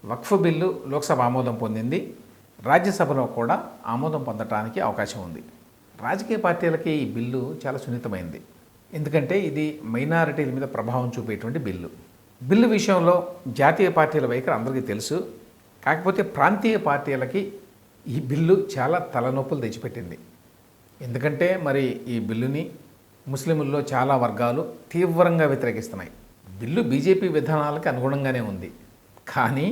వక్ఫ్ bill Lok Sabha ఆమోదం పొందింది. రాజ్యసభలో కూడా ఆమోదం పొందటానికి అవకాశం ఉంది. రాజకీయ పార్టీలకి ఈ బిల్లు చాలా సున్నితమైంది. ఎందుకంటే ఇది మైనారిటీల మీద ప్రభావం చూపేటువంటి బిల్లు. బిల్లు విషయంలో జాతీయ పార్టీల వైఖరి అందరికీ తెలుసు. కాకపోతే ప్రాంతీయ పార్టీలకి ఈ బిల్లు చాలా తలనొప్పులు తెచ్చిపెట్టింది. ఎందుకంటే మరి ఈ బిల్లుని ముస్లింల్లో చాలా వర్గాలు తీవ్రంగా వ్యతిరేకిస్తున్నాయి. బిల్లు బీజేపీ విధానాలకు అనుగుణంగానే ఉంది. కానీ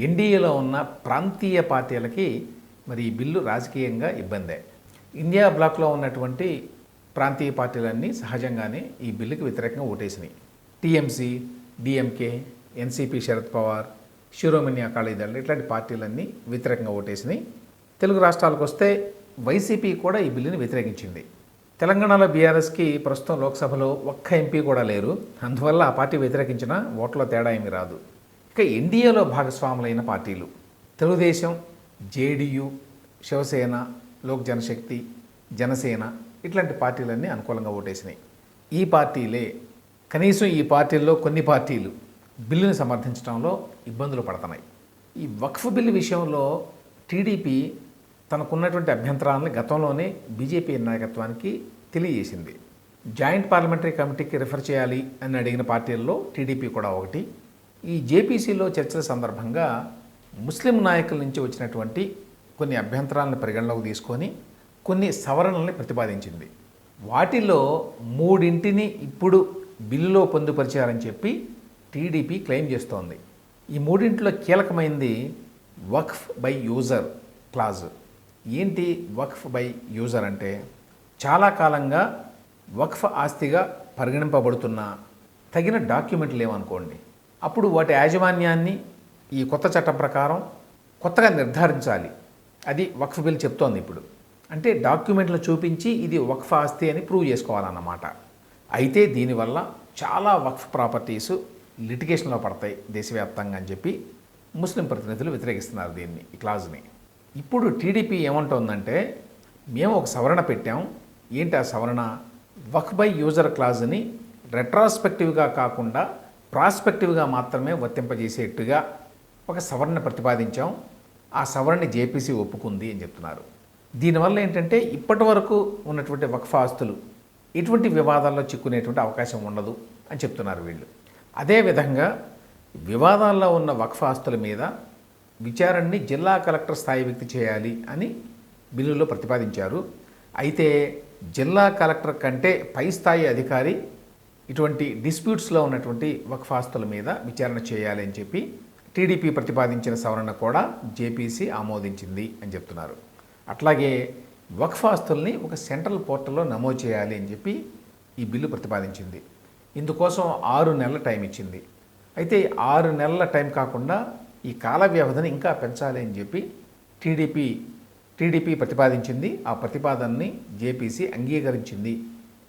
ఎన్డీఏలో ఉన్న ప్రాంతీయ పార్టీలకి మరి ఈ బిల్లు రాజకీయంగా ఇబ్బందే. ఇండియా బ్లాక్లో ఉన్నటువంటి ప్రాంతీయ పార్టీలన్నీ సహజంగానే ఈ బిల్లుకి వ్యతిరేకంగా ఓటేసినాయి. TMC, DMK, NCP Sharad Pawar, Shiromani Akali Dal ఇట్లాంటి పార్టీలన్నీ వ్యతిరేకంగా ఓటేసినాయి. తెలుగు రాష్ట్రాలకు వస్తే వైసీపీ కూడా ఈ బిల్లుని వ్యతిరేకించింది. తెలంగాణలో బీఆర్ఎస్కి ప్రస్తుతం లోక్సభలో ఒక్క ఎంపీ కూడా లేరు. అందువల్ల ఆ పార్టీ వ్యతిరేకించిన ఓట్ల తేడా ఏమీ రాదు. ఇక ఎన్డీఏలో భాగస్వాములైన పార్టీలు తెలుగుదేశం, జేడీయూ, శివసేన, లోక్ జనశక్తి, జనసేన ఇట్లాంటి పార్టీలన్నీ అనుకూలంగా ఓటేసినాయి. ఈ పార్టీలే కనీసం ఈ పార్టీల్లో కొన్ని పార్టీలు బిల్లుని సమర్థించడంలో ఇబ్బందులు పడుతున్నాయి. ఈ వక్ఫ్ బిల్లు విషయంలో టీడీపీ తనకున్నటువంటి అభ్యంతరాలను గతంలోనే బీజేపీ నాయకత్వానికి తెలియజేసింది. జాయింట్ పార్లమెంటరీ కమిటీకి రిఫర్ చేయాలి అని అడిగిన పార్టీల్లో టీడీపీ కూడా ఒకటి. ఈ జేపీసీలో చర్చల సందర్భంగా ముస్లిం నాయకుల నుంచి వచ్చినటువంటి కొన్ని అభ్యంతరాలను పరిగణలోకి తీసుకొని కొన్ని సవరణల్ని ప్రతిపాదించింది. వాటిలో 3 ఇప్పుడు బిల్లులో పొందుపరిచారని చెప్పి టీడీపీ క్లెయిమ్ చేస్తోంది. ఈ 3 కీలకమైనది వక్ఫ్ బై యూజర్ క్లాజ్. ఏంటి వక్ఫ్ బై యూజర్ అంటే, చాలా కాలంగా వక్ఫ్ ఆస్తిగా పరిగణింపబడుతున్న తగిన డాక్యుమెంట్లు లేవనుకోండి, అప్పుడు వాటి యాజమాన్యాన్ని ఈ కొత్త చట్టం ప్రకారం కొత్తగా నిర్ధారించాలి. అది వక్ఫ్ బిల్ చెప్తోంది ఇప్పుడు. అంటే డాక్యుమెంట్లు చూపించి ఇది వక్ఫ్ ఆస్తి అని ప్రూవ్ చేసుకోవాలన్నమాట. అయితే దీనివల్ల చాలా వక్ఫ్ ప్రాపర్టీసు లిటిగేషన్లో పడతాయి దేశవ్యాప్తంగా అని చెప్పి ముస్లిం ప్రతినిధులు వ్యతిరేకిస్తున్నారు దీన్ని, ఈ క్లాజ్ని. ఇప్పుడు టీడీపీ ఏమంటోందంటే, మేము ఒక సవరణ పెట్టాం. ఏంటి ఆ సవరణ? వక్ఫ్ బై యూజర్ క్లాజ్ని రెట్రాస్పెక్టివ్గా కాకుండా ప్రాస్పెక్టివ్గా మాత్రమే వర్తింపజేసేట్టుగా ఒక సవరణ ప్రతిపాదించాం. ఆ సవరణని జేపీసీ ఒప్పుకుంది అని చెప్తున్నారు. దీనివల్ల ఏంటంటే ఇప్పటి వరకు ఉన్నటువంటి వక్ఫ్ ఆస్తులు ఎటువంటి వివాదాల్లో చిక్కునేటువంటి అవకాశం ఉండదు అని చెప్తున్నారు వీళ్ళు. అదేవిధంగా వివాదాల్లో ఉన్న వక్ఫ్ ఆస్తుల మీద విచారణని జిల్లా కలెక్టర్ స్థాయి వ్యక్తి చేయాలి అని బిల్లులో ప్రతిపాదించారు. అయితే జిల్లా కలెక్టర్ కంటే పై స్థాయి అధికారి ఇటువంటి డిస్ప్యూట్స్లో ఉన్నటువంటి వక్ఫ్ ఆస్తుల మీద విచారణ చేయాలి అని చెప్పి టీడీపీ ప్రతిపాదించిన సవరణ కూడా జేపీసీ ఆమోదించింది అని చెప్తున్నారు. అట్లాగే వక్ఫ్ ఆస్తుల్ని ఒక సెంట్రల్ పోర్టల్లో నమోదు చేయాలి అని చెప్పి ఈ బిల్లు ప్రతిపాదించింది. ఇందుకోసం 6 నెలల టైం ఇచ్చింది. అయితే 6 నెలల టైం కాకుండా ఈ కాల వ్యవధిని ఇంకా పెంచాలి అని చెప్పి టీడీపీ ప్రతిపాదించింది. ఆ ప్రతిపాదనని జేపీసీ అంగీకరించింది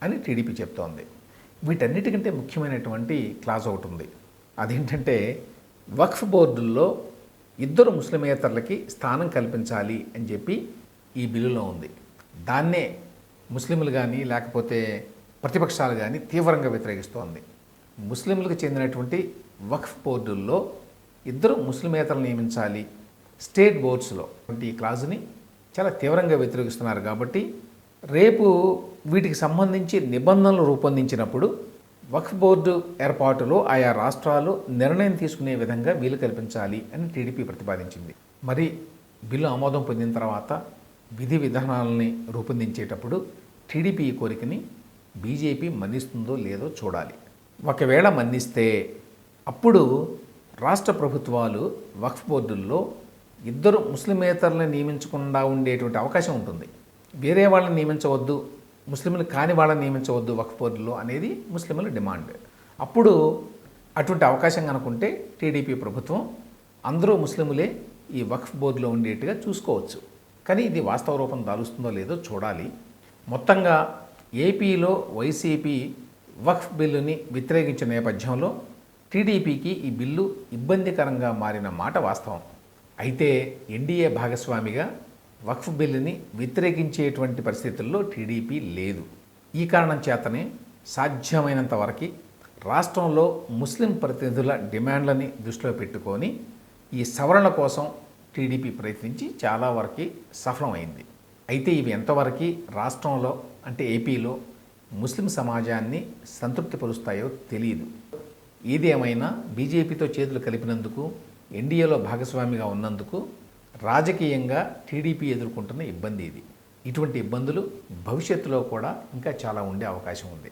అని టీడీపీ చెప్తోంది. వీటన్నిటికంటే ముఖ్యమైనటువంటి క్లాజ్ ఒకటి ఉంది. అదేంటంటే వక్ఫ్ బోర్డుల్లో 2 ముస్లిమేతరులకి స్థానం కల్పించాలి అని చెప్పి ఈ బిల్లులో ఉంది. దాన్నే ముస్లింలు కానీ లేకపోతే ప్రతిపక్షాలు కానీ తీవ్రంగా వ్యతిరేకిస్తోంది. ముస్లింలకు చెందినటువంటి వక్ఫ్ బోర్డుల్లో 2 ముస్లిమేతరులు నియమించాలి స్టేట్ బోర్డ్స్లో ఈ క్లాజుని చాలా తీవ్రంగా వ్యతిరేకిస్తున్నారు. కాబట్టి రేపు వీటికి సంబంధించి నిబంధనలు రూపొందించినప్పుడు వక్ఫ్ బోర్డు ఏర్పాటులో ఆయా రాష్ట్రాలు నిర్ణయం తీసుకునే విధంగా వీలు కల్పించాలి అని టీడీపీ ప్రతిపాదించింది. మరి బిల్లు ఆమోదం పొందిన తర్వాత విధి విధానాలని రూపొందించేటప్పుడు టీడీపీ ఈ కోరికని బీజేపీ మన్నిస్తుందో లేదో చూడాలి. ఒకవేళ మన్నిస్తే అప్పుడు రాష్ట్ర ప్రభుత్వాలు వక్ఫ్ బోర్డుల్లో 2 ముస్లిమేతరులను నియమించకుండా ఉండేటువంటి అవకాశం ఉంటుంది. వేరే వాళ్ళని నియమించవద్దు, ముస్లింలు కాని వాళ్ళని నియమించవద్దు వక్ఫ్ బోర్డులో అనేది ముస్లింల డిమాండ్. అప్పుడు అటువంటి అవకాశం కనుకుంటే టీడీపీ ప్రభుత్వం అందరూ ముస్లింలే ఈ వక్ఫ్ బోర్డులో ఉండేట్టుగా చూసుకోవచ్చు. కానీ ఇది వాస్తవ రూపం దాలుస్తుందో లేదో చూడాలి. మొత్తంగా ఏపీలో వైసీపీ వక్ఫ్ బిల్లుని వ్యతిరేకించిన నేపథ్యంలో టీడీపీకి ఈ బిల్లు ఇబ్బందికరంగా మారిన మాట వాస్తవం. అయితే ఎన్డీఏ భాగస్వామిగా వక్ఫ్ బిల్లుని వ్యతిరేకించేటువంటి పరిస్థితుల్లో టీడీపీ లేదు. ఈ కారణం చేతనే సాధ్యమైనంత వరకు రాష్ట్రంలో ముస్లిం ప్రతినిధుల డిమాండ్లని దృష్టిలో పెట్టుకొని ఈ సవరణ కోసం టీడీపీ ప్రయత్నించి చాలా వరకు సఫలమైంది. అయితే ఇవి ఎంతవరకు రాష్ట్రంలో అంటే ఏపీలో ముస్లిం సమాజాన్ని సంతృప్తిపరుస్తాయో తెలియదు. ఏదేమైనా బీజేపీతో చేతులు కలిపినందుకు, ఎన్డీఏలో భాగస్వామిగా ఉన్నందుకు రాజకీయంగా టీడీపీ ఎదుర్కొంటున్న ఇబ్బంది ఇది. ఇటువంటి ఇబ్బందులు భవిష్యత్తులో కూడా ఇంకా చాలా ఉండే అవకాశం ఉంది.